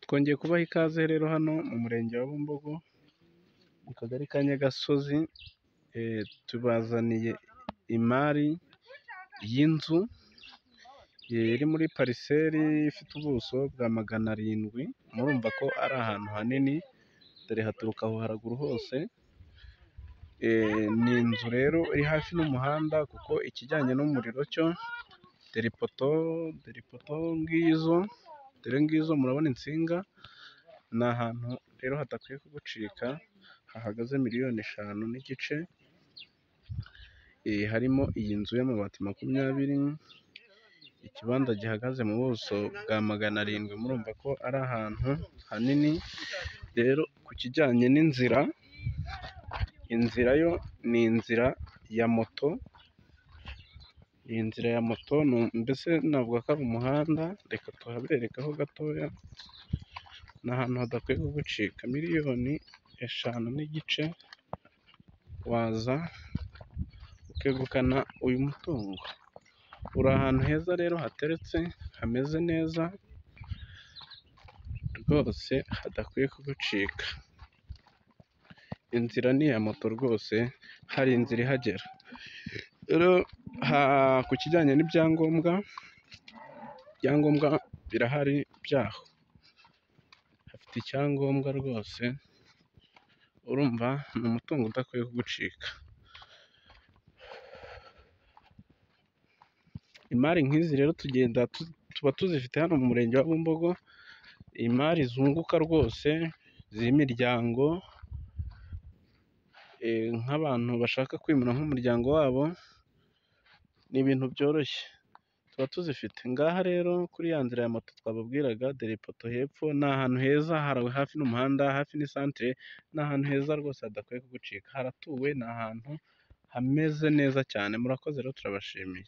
Twongeye kubaha ikaze rero hano mu murenge wa Bumbogo mu kagari ka Nyagasozi, tubazaniye imari y'inzu iri muri pariseri ifite ubuso bwa 700, murumva ko ari ahantu hanini, dore haturuka aho haraguru hose. Ni inzu rero iri hafi n'umuhanda, kuko ikijyanye n'umuriro cyo dore ipoto ngizo, dore ngizo murabona insinga. Ni ahantu rero hadakwiye kugucika, hahagaze miliyoni 5 n'igice. Harimo iyi nzu y'amabati 20, ikibanza gihagaze mu buso bwa 700, murumva ko ari ahantu hanini. Rero ku kijyanye n'inzira, inzira yo ni inzira ya moto. Iyi nzira ya moto mbese navuga ko ari umuhanda, reka tuhaberekaho gatoya. Ni ahantu hadakwiye kugucika, miliyoni 5 n'igice waza ukegukana uyu mutungo. Uri ahantu heza rero hateretse, hameze neza rwose, hadakwiye kugucika. Inzira ni iya moto rwose, hari inzira ihagera. Rero ku kijyanye n'ibyangombwa, ibyangombwa birahari byaho, hafite icyangombwa rwose. Urumva ni umutungo udakwiye kugucika. Imari nk'izi rero tuba tuzifite hano mu murenge wa Bumbogo, imari zunguka rwose z'imiryango, nk'abantu bashaka kwimura nk'umuryango wabo, ni ibintu byoroshye tuba tuzifite. Ngaha rero kuri ya nzira ya moto twababwiraga, dore ipoto hepfo, ni ahantu heza, harawe hafi n'umuhanda, hafi n'isantere. Ni ahantu heza rwose hadakwiye kugucika, haratuwe, ni ahantu hameze neza cyane. Murakoze rero, turabashimiye.